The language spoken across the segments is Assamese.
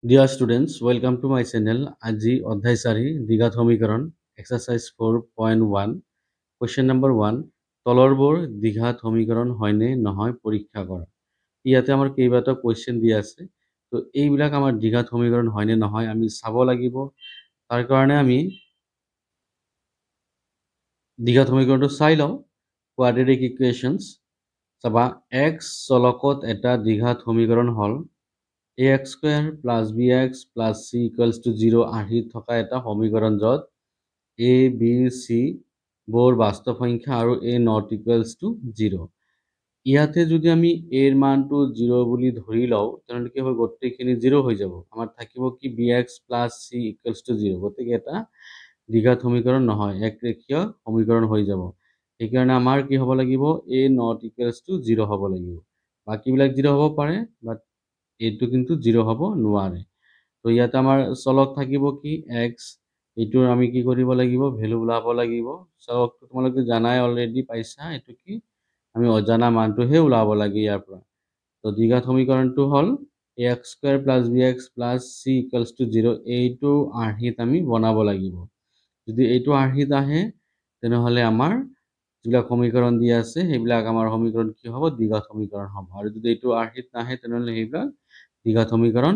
Dear students, welcome to my channel. Aji অধ্যায় 4 দ্বিঘাত সমীকরণ exercise 4.1 question number 1 তলৰবোৰ দ্বিঘাত সমীকৰণ হয়নে নহয় পৰীক্ষা কৰা। ইয়াতে আমাৰ কেইবাটা question দিয়া আছে। তো এইবিলাক আমাৰ দ্বিঘাত সমীকৰণ হয়নে নহয় আমি চাব লাগিব। তাৰ কাৰণে আমি দ্বিঘাত সমীকৰণটো চাই লওঁ। quadratic equations চাবা x চলকত এটা দ্বিঘাত সমীকৰণ হ'ল ax square plus bx plus c equals to 0 আহি থকা এটা সমীকৰণ য'ত a b c বোৰ বাস্তৱ সংখ্যা আৰু a not equals to 0 ইয়াতে যদি আমি a এৰ মানটো 0 বুলি ধৰি লওঁ তেনে কি হ'ব গোটেইখিনি 0 হৈ যাব আমাৰ থাকিব কি bx plus c equals to 0 গতিকে এটা দ্বিঘাত সমীকৰণ নহয় এক ৰেখীয় সমীকৰণ হৈ যাব সেইকাৰণে আমাৰ কি হ'ব লাগিব a not equals to 0 হ'ব লাগিব বাকিবিলাক 0 হ'ব পাৰে বাট এইটো কিন্তু 0 হ'ব নোৱাৰে তো ইয়াতে আমাৰ চলক থাকিব কি x এইটোৰ আমি কি কৰিব লাগিব ভ্যালু ওলাব লাগিব চলকটো তোমালোকে জানাই অলৰেডি পাইছা এইটো কি আমি অজানা মানটোহে ওলাব লাগে ইয়াৰ পৰা তো দ্বিঘাত সমীকৰণটো হ'ল ax square plus bx plus c equals to 0 এইটো আৰ্হিত আমি বনাব লাগিব যদি এইটো আৰ্হিত আহে তেনেহ'লে আমাৰ যিবিলাক সমীকৰণ দিয়া আছে সেইবিলাক আমাৰ সমীকৰণ কি হ'ব দ্বিঘাত সমীকৰণ হ'ব আৰু যদি এইটো আৰ্হিত নাহে তেনেহ'লে সেইবিলাক দ্বিঘাত সমীকৰণ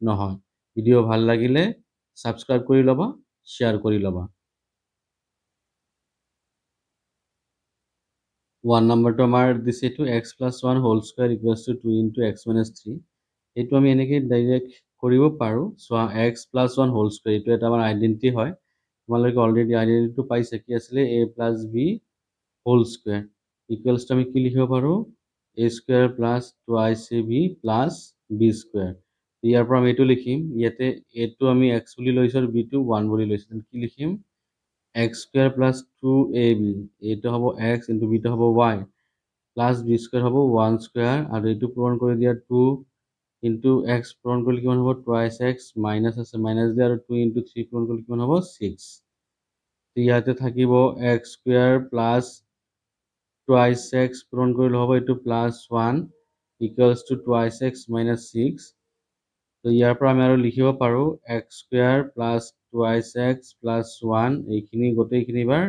নহয় ভিডিও ভাল লাগিলে সাবস্ক্ৰাইব কৰি ল'বা শেয়াৰ কৰি ল'বা 1 নম্বৰটো আমাৰ দিছে এইটো x + 1 whole square equals to 2 into x - 3 এইটো আমি এনেকৈ ডাইৰেক্ট কৰিব পাৰোঁ চোৱা x + 1 হোল স্কয়াৰ এইটো এটা আমাৰ আইডেন্টিটি হয় তোমালোকে অলৰেডি আইডেন্টিটিটো পাইছে কি আছিলে a + b whole square equals to আমি কি লিখিব পাৰোঁ a square plus twice ab plus b square ইয়াৰ পৰা আমি এইটো লিখিম ইয়াতে a টো আমি x বুলি লৈছো আৰু b টো 1 বুলি লৈছো কি লিখিম x স্কয়াৰ প্লাস 2ab এইটো হ'ব x ইনটু b টো হ'ব y প্লাস b স্কয়াৰ হ'ব 1 স্কয়াৰ আৰু এইটো পূৰণ কৰি দিয়া 2 ইনটু x পূৰণ কৰিলে কিমান হ'ব টুৱাইস x মাইনাস আছে মাইনাস দিয়া আৰু 2 ইনটু 3 পূৰণ কৰিলে কিমান হ'ব 6 ইয়াতে থাকিব x square plus twice x পূৰণ কৰিলে হ'ব এইটো plus 1 equals two twice x minus 6 তো ইয়াৰ পৰা আমি আৰু লিখিব পাৰোঁ x square plus twice x plus 1 এইখিনি গোটেইখিনি বাৰ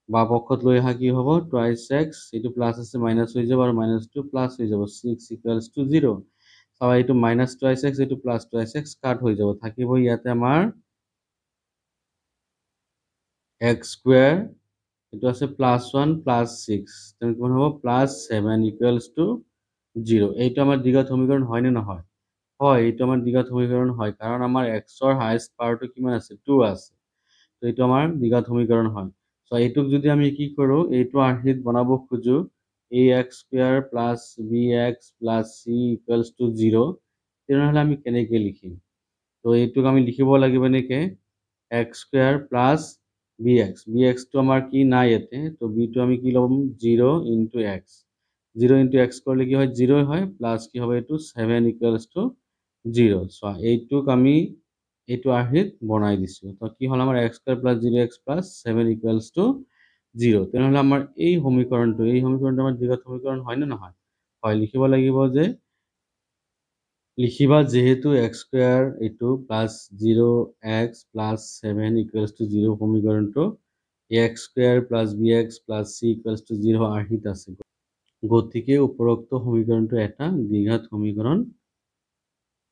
বাপক্ষত লৈ আহা কি হ'ব টুৱাইস x এইটো প্লাস আছে মাইনাস হৈ যাব আৰু মাইনাসটো প্লাস হৈ যাব 6 ইকুৱেলছ টু 0 চাবা এইটো মাইনাস টুৱাইস x এইটো প্লাস টুৱাইস x কাট হৈ যাব থাকিব ইয়াতে আমাৰ x স্কয়াৰ এইটো আছে +1 +6 তেনে কিমান হ'ব +7 ইকুৱেলছ টু 0 এইটো আমাৰ দ্বিঘাত সমীকৰণ হয় নে নহয় হয় এইটো আমাৰ দ্বিঘাত সমীকৰণ হয় কাৰণ আমাৰ x ৰ হাইয়েস্ট পাৱাৰটো কিমান আছে 2 আছে তো এইটো আমাৰ দ্বিঘাত সমীকৰণ হয় সো এইটোক যদি আমি কি কৰো এইটো আৰ্হিত বনাব খুজো ax square plus bx plus c equals to 0 তেনেহ'লে আমি কেনেকৈ লিখিম তো এইটোক আমি লিখিব লাগিব নেকি x স্কয়াৰ প্লাস bx টো আমাৰ কি নাই ইয়াতে তো b টো আমি কি ল'ম 0 ইনটু x 0 ইনটু x করলে কি হয় 0 হয় প্লাস কি হবে এইটো 7 ইকুৱেলছ টু 0 সো এইটোক আমি এইটো আৰ্হিত বনাই দিছো তো কি হল আমাৰ x square plus 0x plus 7 equals to 0 তেনেহ'লে আমাৰ এই সমীকৰণটো আমাৰ দ্বিঘাত সমীকৰণ হয় নে নহয় হয় লিখিব লাগিব যে লিখিবা যেহেতু x স্কয়াৰ এইটো plus 0x plus 7 equals to 0 সমীকৰণটো ax square plus bx plus c equals to 0 আৰ্হিত আছে গতিকে উপৰোক্ত সমীকৰণটো এটা দ্বিঘাত সমীকৰণ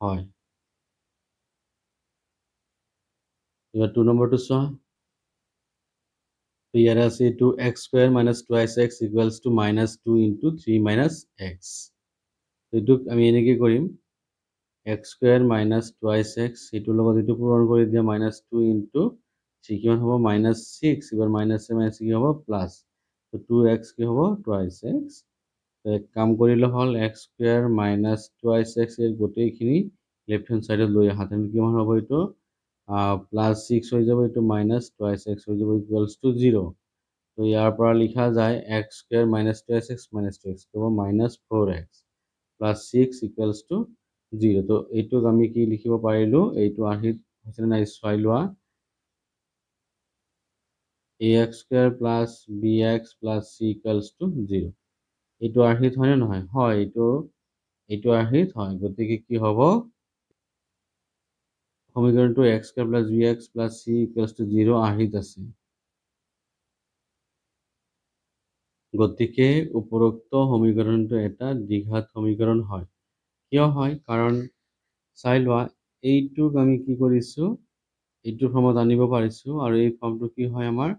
হয় এবাৰ 2 নম্বৰটো চোৱা তো ইয়াৰে আছে এইটো x square minus twice x equals to -2 into 3 minus x এইটোক আমি এনেকৈ কৰিম x square minus twice x এইটোৰ লগত এইটো পূৰণ কৰি দিয়া -2 ইনটু 3 কিমান হ'ব -6 এবাৰ মাইনাসে মাইনাসে কি হ'ব প্লাস তো 2x কি হ'ব টুৱাইস x তো এক কাম কৰিলে হ'ল x square minus twice x এর গোটেইখিনি লেফট হ্যান্ড সাইডত লৈ আহা তেনে কিমান হ'ব এইটো +6 হৈ যাব এইটো -2x হৈ যাব ইকুৱেলছ টু 0 তো ইয়াৰ পৰা লিখা যায় x স্কয়াৰ -2x -2x হ'ব -4x +6 ইকুৱেলছ টু 0 তো এইটোক আমি কি লিখিব পাৰিলো এইটো আৰ্হিত হৈছে নাই চাই লোৱা ax square bx c equals to 0 এইটো আৰ্হিত হয় নে নহয় হয় এইটো আৰ্হিত হয় গতিকে কি হ'ব সমীকৰণটো x square plus bx plus c equals to 0 আৰ্হিত আছে। গতিকে উপৰোক্ত সমীকৰণটো এটা দ্বিঘাত সমীকৰণ হয়। কিয় হয়? কাৰণ চাই লোৱা, এইটোক আমি কি কৰিছোঁ, এইটো ফৰ্মত আনিব পাৰিছোঁ, আৰু এই ফৰ্মটো কি হয় আমাৰ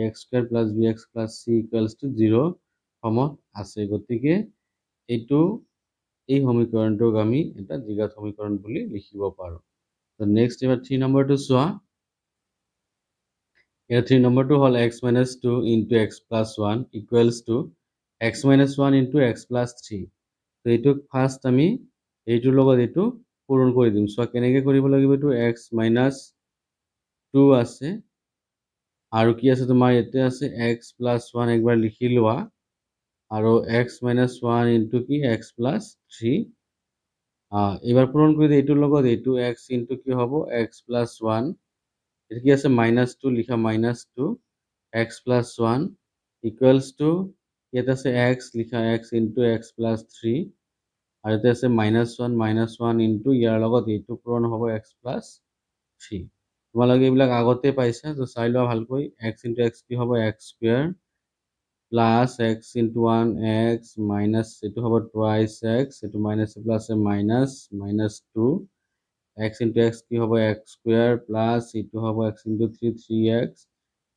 x square plus bx plus c equals to 0 ফৰ্মত আছে। গতিকে এই সমীকৰণটোক আমি এটা দ্বিঘাত সমীকৰণ বুলি লিখিব পাৰোঁ। নেক্সট এবাৰ 3 নম্বৰটো চোৱা। ইয়াৰ 3 নম্বৰটো হ'ল x minus 2 into x plus 1 equals to x minus 1 into x plus 3. তো এইটোক ফাৰ্ষ্ট আমি এইটোৰ লগত এইটো পূৰণ কৰি দিম। চোৱা কেনেকৈ কৰিব লাগিব। এইটো x minus 2 আছে, আৰু কি আছে তোমাৰ ইয়াতে আছে x plus 1 একবাৰ লিখি লোৱা, আৰু x minus 1 into কি x plus 3 এইবাৰ পূৰণ কৰি দিয়ে। এইটোৰ লগত এইটো x into কি হ'ব x plus 1, এটা কি আছে -2 লিখা, -2 x plus 1 equals to ইয়াতে আছে x লিখা, x into x plus 3, আৰু ইয়াতে আছে -1 into ইয়াৰ লগত এইটো পূৰণ হ'ব x plus 3। তোমালোকে এইবিলাক আগতে পাইছা, তো চাই লোৱা ভালকৈ। x into x কি হ'ব x square plus x into 1 x minus এইটো হ'ব টুৱাইছ x, এইটো minus plus -2 x into x কি হ'ব x স্কয়াৰ প্লাছ এইটো হ'ব x into 3 3x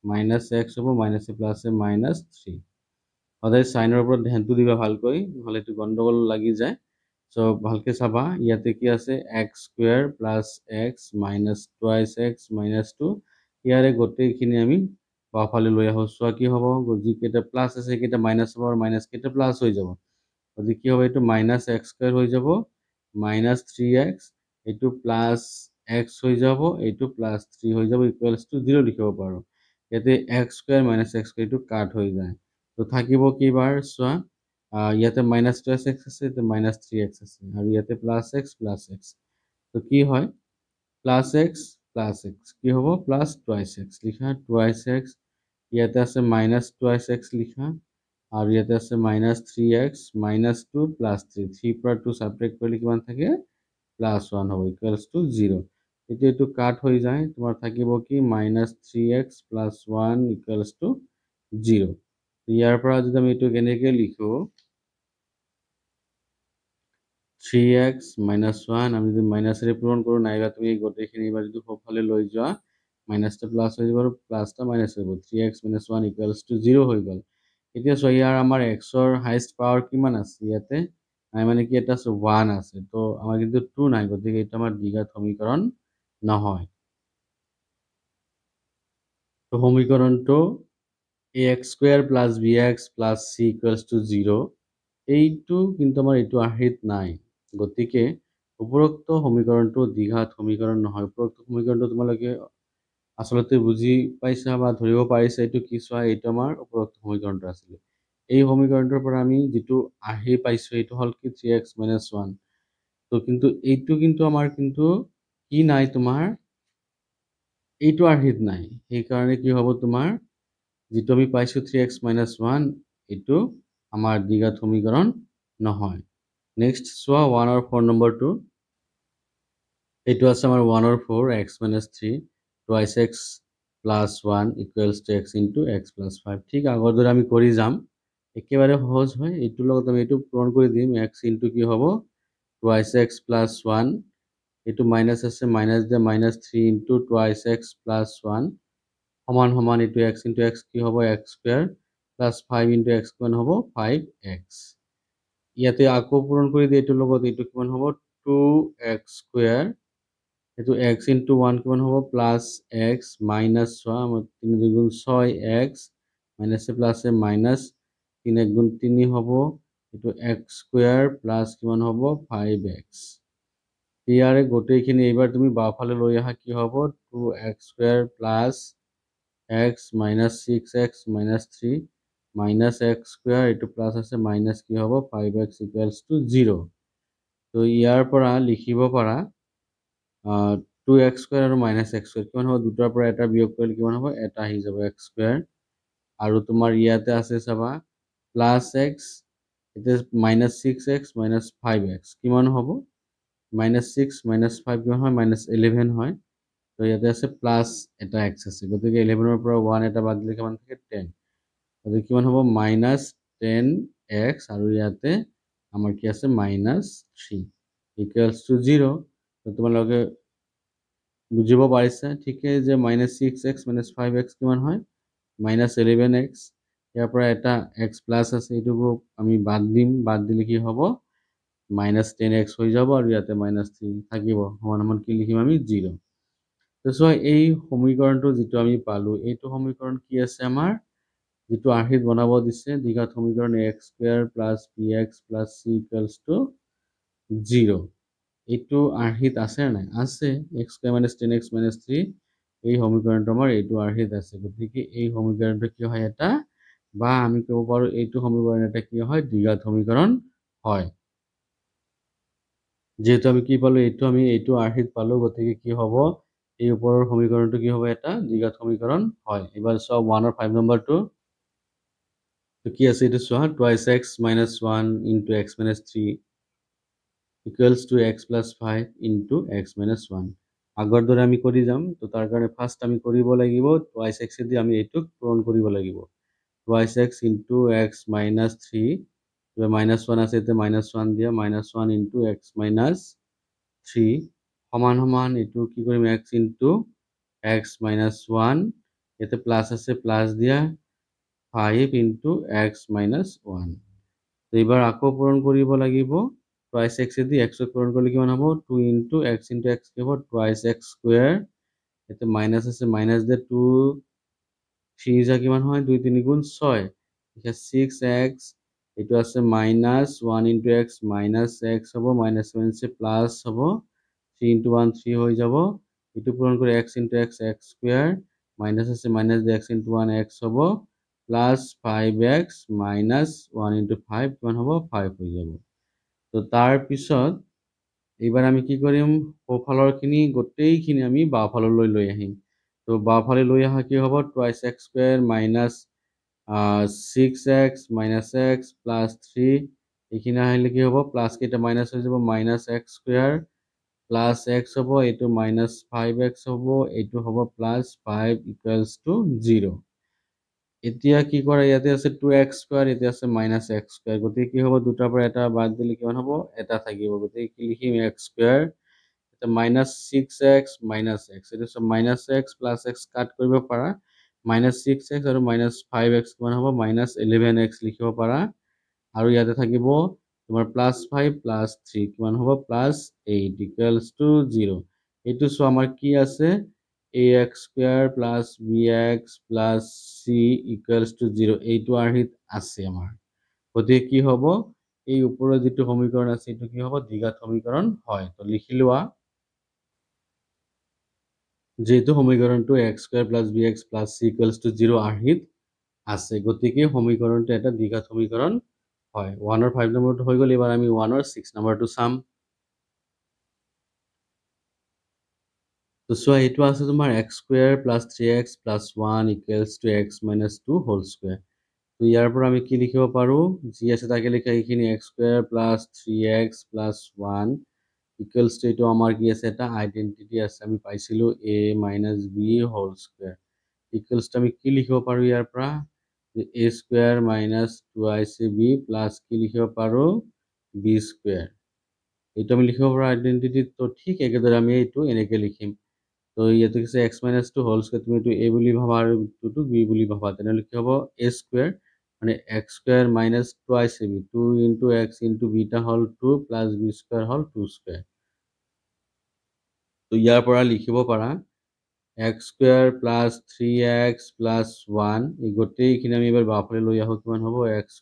minus x হ'ব মাইনাছ প্লাছ -3। সদায় সাইনৰ ওপৰত ধ্যানটো দিবা ভালকৈ, নহ'লে এইটো গণ্ডগোল লাগি যায়। সো ভালকৈ চাবা, ইয়াতে কি আছে x square plus x minus twice x minus 2, ইয়াৰে গোটেইখিনি আমি বাওঁফালে লৈ আহোঁ। চোৱা কি হ'ব, যিকেইটা প্লাছ আছে সেইকেইটা মাইনাছ হ'ব, আৰু মাইনাছ কেইটা প্লাছ হৈ যাব। গতিকে কি হ'ব, এইটো মাইনাছ x স্কয়াৰ হৈ যাব, মাইনাছ 3x, এইটো প্লাছ x হৈ যাব, এইটো প্লাছ 3 হৈ যাব, ইকুৱেলছ টু 0 লিখিব পাৰোঁ। ইয়াতে x square minus x square এইটো কাট হৈ যায়। তো থাকিব কি বাৰ চোৱা, ইয়াতে মাইনাছ 2x আছে, ইয়াতে মাইনাছ 3x আছে, আৰু ইয়াতে প্লাছ x প্লাছ x। তো কি হয়, প্লাছ x প্লাছ x কি হ'ব প্লাছ টুৱাইছ x লিখা, টুৱাইছ x, ইয়াতে আছে মাইনাছ টুৱাইছ x লিখা, আৰু ইয়াতে আছে মাইনাছ 3x মাইনাছ 2 প্লাছ 3, 3 পৰা 2 ছাবট্ৰেক্ট কৰিলে কিমান থাকে প্লাছ 1 হ'ব, ইকুৱেলছ টু 0। এতিয়া এইটো কাট হৈ যায়, তোমাৰ থাকিব কি minus 3x plus 1 equals two 0। ইয়াৰ পৰা যদি আমি এইটো কেনেকৈ লিখোঁ, 3x মাইনাছ 1 আমি যদি মাইনাছেৰে পূৰণ কৰোঁ, নাইবা তুমি গোটেইখিনি এইবাৰ যদি সোঁফালে লৈ যোৱা, মাইনাছটা প্লাছ হৈ যাব আৰু প্লাছটা মাইনাছ হৈ যাব, 3x মাইনাছ 1 ইকুৱেলছ টু 0 হৈ গ'ল। এতিয়া চোৱা, ইয়াৰ আমাৰ এক্সৰ হাইষ্ট পাৱাৰ কিমান আছে, ইয়াতে নাই মানে কি এটা আছে 1 আছে, তো আমাৰ কিন্তু 2 নাই, গতিকে এইটো আমাৰ দ্বিঘাত সমীকৰণ নহয়। তো সমীকৰণটো ax square plus bx plus c equals to 0, এইটো কিন্তু আমাৰ এইটো আৰ্হিত নাই। গতিকে উপৰোক্ত সমীকৰণটো দ্বিঘাত সমীকৰণ নহয়। উপৰোক্ত সমীকৰণটো তোমালোকে আচলতে বুজি পাইছা বা ধৰিব পাৰিছা, এইটো কি চোৱা, এইটো আমাৰ উপৰোক্ত সমীকৰণটো আছিলে। এই সমীকৰণটোৰ পৰা আমি যিটো আৰ্হি পাইছোঁ, এইটো হ'ল কি 3x মাইনাছ 1। তো কিন্তু এইটো কিন্তু আমাৰ কিন্তু কি নাই, তোমাৰ এইটো আৰ্হিত নাই। সেইকাৰণে কি হ'ব, তোমাৰ যিটো আমি পাইছোঁ 3x মাইনাছ 1, এইটো আমাৰ দ্বিঘাত সমীকৰণ নহয়। নেক্সট চোৱা 1 আৰু 4 নম্বৰটো। এইটো আছে আমাৰ 1 আৰু 4, x minus 3 twice x plus 1 equals to x into x plus 5। ঠিক আগৰ দৰে আমি কৰি যাম, একেবাৰে সহজ হয়। এইটোৰ লগত আমি এইটো পূৰণ কৰি দিম, x ইনটু কি হ'ব টুৱাইছ x প্লাছ 1, এইটো মাইনাছ আছে, মাইনাছ দিয়ে minus 3 into twice x plus 1 সমান সমান এইটো x ইনটু x কি হ'ব x square plus 5 into x কিমান হ'ব 5x। ইয়াতে আকৌ পূৰণ কৰি দিয়ে, এইটোৰ লগত এইটো কিমান হ'ব 2x স্কয়াৰ, এইটো x ইনটু 1 কিমান হ'ব প্লাছ x মাইনাছ 3 2 6x মাইনাছে প্লাছে মাইনাছ 3 1 3 হ'ব, এইটো x স্কয়াৰ প্লাছ কিমান হ'ব 5x। ইয়াৰে গোটেইখিনি এইবাৰ তুমি বাওঁফালে লৈ আহা, কি হ'ব 2x square plus x minus 6x minus 3 minus x square, এইটো প্লাছ আছে মাইনাছ কি হ'ব 5x ইকুৱেলছ টু 0। তো ইয়াৰ পৰা লিখিব পাৰা 2x স্কয়াৰ আৰু মাইনাছ x স্কয়াৰ কিমান হ'ব, দুটাৰ পৰা এটা বিয়োগ কৰিলে কিমান হ'ব, এটা আহি যাব x স্কয়াৰ, আৰু তোমাৰ ইয়াতে আছে চাবা প্লাছ x, এতিয়া মাইনাছ 6x মাইনাছ 5x কিমান হ'ব -6 -5 কিমান হয় -11 হয় তো ইয়াতে আছে প্লাস এটা x আছে গতিকে 11 পৰা 1 এটা বাদ দিলে কিমান থাকে 10 গতিকে কিমান হ'ব -10x আৰু ইয়াতে আমাৰ কি আছে -3 = 0 তো তোমালোকে বুজিব পাৰিছা ঠিকে যে -6x -5x কিমান হয় -11x ইয়াৰ পৰা এটা x প্লাস আছে এইটোকো আমি বাদ দিম বাদ দিলে কি হ'ব -10x হৈ যাব আৰু ইয়াতে -3 থাকিব সমান কি লিখিম আমি 0 তো চোৱা এই সমীকৰণটো যিটো আমি পালো এইটো সমীকৰণ কি আছে আমাৰ যিটো আৰ্হিত বনাব দিছে দ্বিঘাত সমীকৰণ x² + bx + c = 0 এইটো আৰ্হিত আছে নাই আছে x² - 10x - 3 এই সমীকৰণটো আমাৰ এইটো আৰ্হিত আছে গতিকে এই সমীকৰণটো কি হয় এটা বা আমি ক'ব পাৰো এইটো সমীকৰণ এটা কি হয় দ্বিঘাত সমীকৰণ হয় যেহেতু আমি কি পালো এইটো আৰ্হিত পালো গতিকে কি হ'ব এই ওপৰৰ সমীকৰণটো কি হ'ব এটা দ্বিঘাত সমীকৰণ হয় এবাৰ চোৱা 1 আৰু 5 নম্বৰটো তো কি আছে এইটো চোৱা 2x - 1 * x - 3 = x + 5 * x - 1 আগৰ দৰে আমি কৰি যাম তো তাৰ কাৰণে ফাৰ্স্ট আমি কৰিব লাগিব 2x দি আমি এইটোক পূৰণ কৰিব লাগিব 2x * x - 3 -1 আছে এতিয়া -1 দিয়া -1 * x - 3 সমান এইটো কি কৰিম x * x - 1 ইয়াতে প্লাস আছে প্লাস দিয়া 5 * x - 1 তো এবাৰ আকৌ পূৰণ কৰিব লাগিব 2x দি x পূৰণ কৰিলে কিমান হ'ব 2 * x * x কি হ'ব 2x² ইয়াতে মাইনাস আছে মাইনাস দিয়ে 2 3 যা কিমান হয় 2 3 গুণ 6 এতিয়া 6x এইটো আছে -1 * x - x হ'ব -7 আছে প্লাস হ'ব 3 * 1 3 হৈ যাব এইটো পূৰণ কৰি x * x x² মাইনাস আছে মাইনাস দিয়ে x * 1 x হ'ব প্লাস 5x - 1 * 5 কিমান হ'ব 5 হৈ যাব তো তাৰ পিছত এইবাৰ আমি কি কৰিম সোঁফালৰখিনি গোটেইখিনি আমি বাওঁফাললৈ লৈ আহিম তো বাওঁফালে লৈ অহা কি হ'ব 2x² - 6x - x + 3 এইখিনি আহিলে কি হ'ব প্লাস কেইটা মাইনাস হৈ যাব -x² প্লাস x হ'ব এইটো -5x হ'ব এইটো হ'ব +5 = 0 এতিয়া কি কৰা ইয়াতে আছে 2x² এতিয়া আছে -x² গতিকে কি হ'ব দুটাৰ পৰা এটা বাদ দিলে কিমান হ'ব এটা থাকিব গতিকে কি লিখিম x² এটা -6x - x এইটো সব -x + x কাট কৰিব পাৰা -6x আৰু -5x কিমান হ'ব -11x লিখিব পাৰা আৰু ইয়াতে থাকিব তোমাৰ +5 + 3 কিমান হ'ব +8 = 0 এইটো সো আমাৰ কি আছে ax² + bx + c = 0 এইটো আৰ্হিত আছে আমাৰ গতিকে কি হ'ব এই ওপৰৰ যিটো সমীকৰণ আছে এইটো কি হ'ব দ্বিঘাত সমীকৰণ হয় তো লিখি লোৱা যেহেতু সমীকৰণটো x² + bx + c = 0 আৰ্হিত আছে গতিকে সমীকৰণটো এটা দ্বিঘাত সমীকৰণ হয় 1 আৰু 5 নম্বৰটো হৈ গ'ল এবাৰ আমি 1 আৰু 6 নম্বৰটো চাম তো চোৱা এইটো আছে তোমাৰ x² + 3x + 1 = x - 2 whole square তো ইয়াৰ পৰা আমি কি লিখিব পাৰো যি আছে তাকে লিখা এইখিনি x² + 3x + 1 = এইটো আমাৰ কি আছে এটা আইডেন্টিটি আছে আমি পাইছিলো a - b হোল স্কয়ার আমি কি লিখিব পাৰো ইয়াৰ পৰা a² - 2ac b প্লাস কি লিখিব পাৰো b² এইটো আমি লিখিব পাৰো আইডেন্টিটি তো ঠিক একেদৰে আমি এইটো এনেকে লিখিম তো ইয়াতে আছে x - 2 হোল স্কয়ার তুমি এইটো a বুলি ভাবা আৰু এইটো b বুলি ভাবা তেনেহলে কি হ'ব a² মানে x² - 2ac b 2 * x * b টা হল 2 প্লাস b² হল 2² তো ইয়াৰ পৰা লিখিব পাৰা x² + 3x + 1 এই গোটেইখিনি আমি এবাৰ বাওঁফালে লৈ আহো কিমান হ'ব x²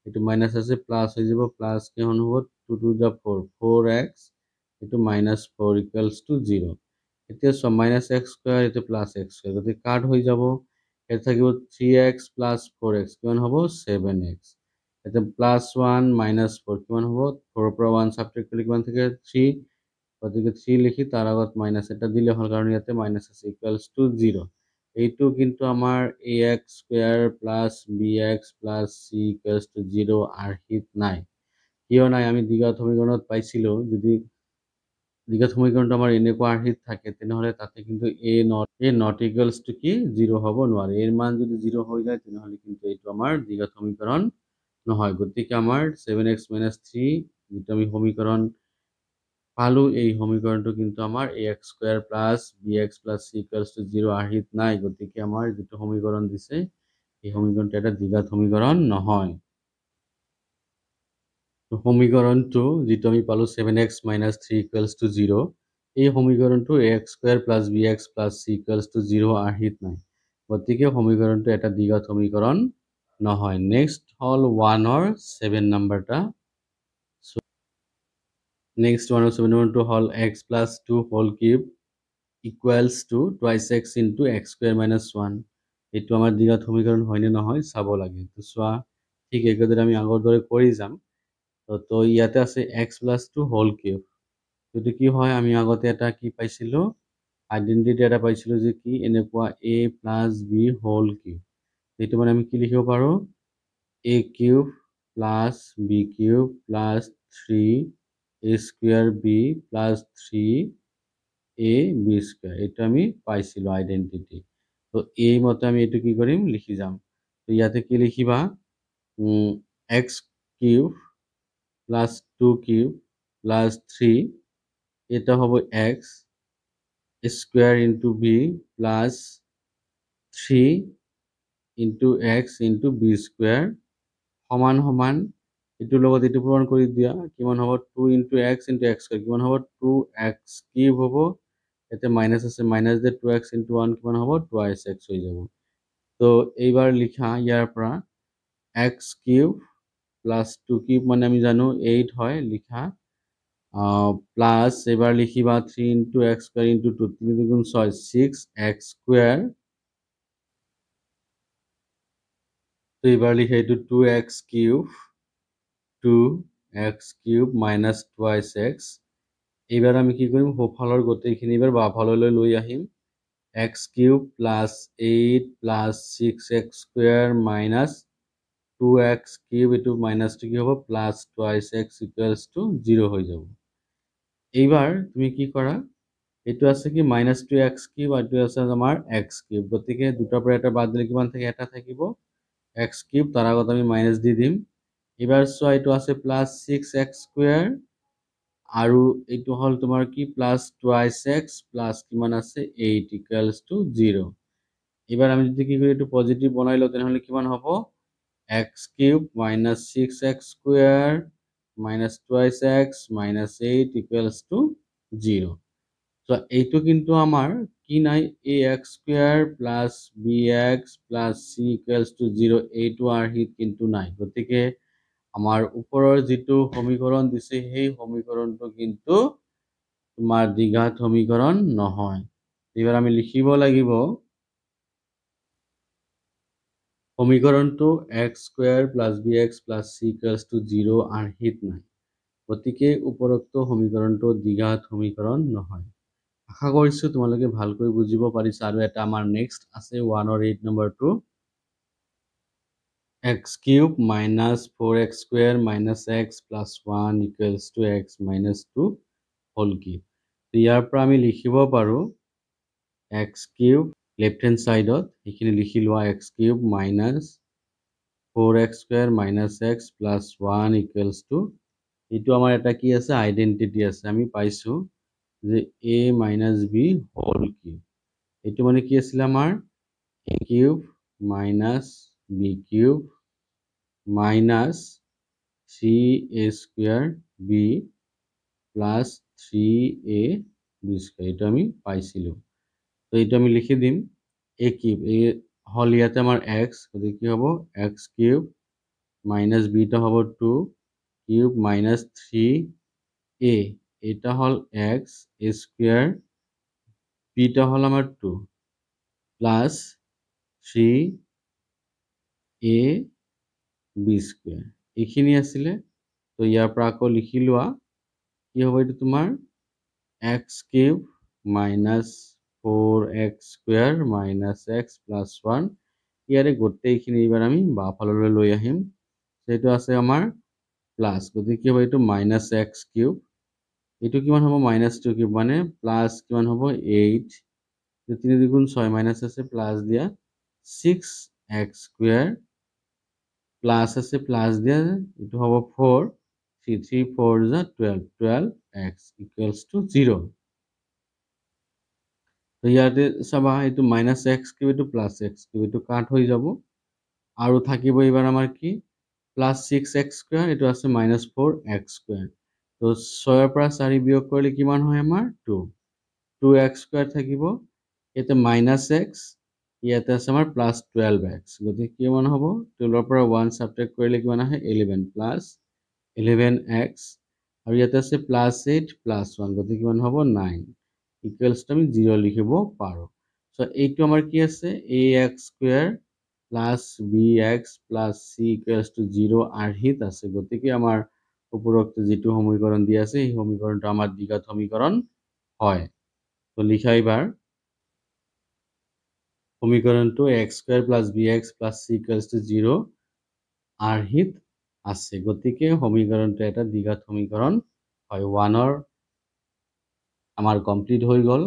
এইটো মাইনাস আছে প্লাস হৈ যাব প্লাস কিমান হ'ব 2 to the 4 4x এইটো -4 = 0 এতিয়া সব -x² এইটো +x² গতিকে কাট হৈ যাব এটা থাকিব 3x + 4x কিমান হ'ব 7x এটা +1 -4 কিমান হ'ব 4 পৰা 1 সাবট্ৰেক্ট কৰিলে কিমান থাকে 3 গতিকে 3 লিখি তাৰ আগত মাইনাস এটা দিলে হল কাৰণ ইয়াতে মাইনাস আছে = 0 এইটো কিন্তু আমাৰ ax² + bx + c = 0 আৰ্হিত নাই কিয় নাই আমি দ্বিঘাত সমীকৰণত পাইছিলো যদি দ্বিঘাত সমীকৰণটো আমাৰ এনেকুৱা আৰ্হিত থাকে তেনেহ'লে তাতে কিন্তু নট ইকুৱেলছ টু কি 0 হ'ব নোৱাৰে। এৰ মান যদি 0 হৈ যায় তেনেহ'লে কিন্তু এইটো আমাৰ দ্বিঘাত সমীকৰণ নহয়। গতিকে আমাৰ 7x - 3 যিটো আমি সমীকৰণ পালো, এই সমীকৰণটো কিন্তু আমাৰ ax² + bx + c = 0 আৰ্হিত নাই। গতিকে আমাৰ যিটো সমীকৰণ দিছে এই সমীকৰণটো এটা দ্বিঘাত সমীকৰণ নহয়। সমীকৰণটো যিটো আমি পালো 7x - 3 = 0, এই সমীকৰণটো ax² + bx + c = 0 আৰ্হিত নাই। গতিকে সমীকৰণটো এটা দ্বিঘাত সমীকৰণ নহয়। নেক্সট হ'ল 1 ৰ 7 নম্বৰটা। নেক্সট 1 ৰ 7 নম্বৰটো হ'ল x + 2 whole cube equals to twice x into x² - 1। এইটো আমাৰ দ্বিঘাত সমীকৰণ হয়নে নহয় চাব লাগে। তো চোৱা, ঠিক একেদৰে আমি আগৰ দৰে কৰি যাম। তো ইয়াতে আছে x + 2 হোল কিউব। এইটো কি হয়, আমি আগতে এটা কি পাইছিলোঁ, আইডেণ্টিটি এটা পাইছিলোঁ যে কি এনেকুৱা a + b হোল কিউব। এইটো মানে আমি কি লিখিব পাৰোঁ, a cube plus b cube plus 3a² b plus 3ab²। এইটো আমি পাইছিলোঁ আইডেণ্টিটি। তো এই মতে আমি এইটো কি কৰিম, লিখি যাম। তো ইয়াতে কি লিখিবা, x cube plus 2 cube plus 3, এটা হ'ব x square into B plus 3 into x into B square সমান সমান এইটোৰ লগত এইটো পূৰণ কৰি দিয়া, কিমান হ'ব 2 ইন্টু এক্স স্কোয়ার, কিমান হ'ব 2x কিউব হ'ব, ইয়াতে মাইনাস আছে, মাইনাস দিয়ে 2x ইন্টু 1 কিমান হ'ব 2x হৈ যাব। তো এইবাৰ লিখা ইয়াৰ পৰা x কিউব প্লাস 2 কিউব মানে আমি জানো 8 হয়, লিখা প্লাস এবার লিখিবা 3 ইন্টু এক্স স্কোয়ার ইন্টু 2, 3 দুগুণ 6, 6x স্কোয়ার। তো এবার লিখে এইটো 2x cube minus twice x. এইবাৰ আমি কি কৰিম, সোঁফালৰ গোটেইখিনি এইবাৰ বাওঁফাললৈ লৈ আহিম। x cube plus 8 plus 6x square minus 2x cube, এইটো মাইনাসটো কি হ'ব plus twice x equals to 0 হৈ যাব। এইবাৰ তুমি কি কৰা, এইটো আছে কি মাইনাস 2x কিউব আৰু এইটো আছে আমাৰ x কিউব। গতিকে দুটাৰ পৰা এটা বাদ দিলে কিমান থাকে, এটা থাকিব x কিউব, তাৰ আগত আমি মাইনাস দি দিম। এবাৰ চোৱা এইটো আছে প্লাস 6x স্কোয়াৰ আৰু এইটো হ'ল তোমাৰ কি প্লাস টুৱাইছ এক্স প্লাস কিমান আছে 8 ইকুৱেলছ টু 0। এবার আমি যদি কি করি একটু পজিটিভ বনাই লওঁ তেনেহলে কিমান হ'ব x cube minus 6x square minus twice x minus 8 equals to 0। তো এইটো কিন্তু আমাৰ কি নাই, ax square plus bx plus c equals to 0 এইটো আৰ্হিত কিন্তু নাই। গতিকে আমাৰ ওপৰৰ যিটো সমীকৰণ দিছে সেই সমীকৰণটো কিন্তু তোমাৰ দ্বিঘাত সমীকৰণ নহয়। এবাৰ আমি লিখিব লাগিব সমীকৰণটো x square plus bx plus c equals to 0 আৰ্হিত নাই। গতিকে উপৰোক্ত সমীকৰণটো দ্বিঘাত সমীকৰণ নহয়। আশা কৰিছোঁ তোমালোকে ভালকৈ বুজিব পাৰিছা। আৰু এটা আমাৰ নেক্সট আছে 1 ৰ 8 নম্বৰটো x cube minus 4x square minus x plus 1 equals to x minus 2 whole cube. তো ইয়াৰ পৰা আমি লিখিব পাৰোঁ x কিউব লেফট হেণ্ড সাইডত এইখিনি লিখি লোৱা, x cube minus 4x square minus x plus 1 equals to, এইটো আমাৰ এটা কি আছে আইডেন্টিটি আছে, আমি পাইছোঁ যে a minus b whole cube. এইটো মানে কি আছিলে আমাৰ a cube minus b cube minus 3a square b plus 3ab square, এইটো আমি পাইছিলোঁ। তো এইটো আমি লিখি দিম a কিউব, এই হল ইয়াতে আমাৰ x, গতিকে কি হ'ব x কিউব মাইনাস bটা হ'ব 2 কিউব মাইনাস 3a, এটা হল x স্কোয়ার, bটা হল আমার 2 প্লাস 3ab স্কোয়ার এইখিনি আছিলে। তো ইয়াৰ পৰা আকৌ লিখি লোৱা কি হ'ব, এইটো তোমাৰ x cube minus 4x square minus x plus 1, ইয়াৰে গোটেইখিনি এইবাৰ আমি বাওঁফাললৈ লৈ আহিম। সেইটো আছে আমাৰ প্লাস, গতিকে কি হ'ব এইটো মাইনাস x কিউব, এইটো কিমান হ'ব -2 কিউব মানে প্লাছ কিমান হ'ব 8 3 দুগুণ 6 মাইনাছ আছে প্লাছ দিয়া 6x স্কুয়ার প্লাস আছে প্লাস দিয়া এইটো হ'ব 4 3 3 4 যা 12 12x ইকুয়ালস টু 0 তো ইয়াতে চাবা এইটো -x কিউব এইটো +x কিউব এইটো কাট হৈ যাব আৰু থাকিব এবাৰ আমাৰ কি +6x স্কুয়াৰ এইটো আছে -4x স্কুয়াৰ তো 6 ৰ পৰা 4 বিয়োগ কৰিলে কিমান হয় আমাৰ 2 2x স্কুয়াৰ থাকিব ইয়াতে -x ইয়াতে আছে আমাৰ +12x গতিকে কিমান হ'ব 12 ৰ পৰা 1 সাবট্ৰেক্ট কৰিলে কিমান আহে 11 +11x আৰু ইয়াতে আছে +8 +1 গতিকে কিমান হ'ব 9 ইকুৱেলছ টু আমি 0 লিখিব পাৰো সো এইটো আমাৰ কি আছে ax square bx c equals to 0 আৰ্হিত আছে গতিকে আমাৰ উপৰোক্ত যেটো সমীকৰণ দিয়া আছে এই সমীকৰণটো আমাৰ দ্বিঘাত সমীকৰণ হয় তো লিখা এবাৰ সমীকৰণটো x square bx c equals to 0 আৰ্হিত আছে গতিকে সমীকৰণটো এটা দ্বিঘাত সমীকৰণ হয় 1 ৰ আমাৰ কমপ্লিট হৈ গ'ল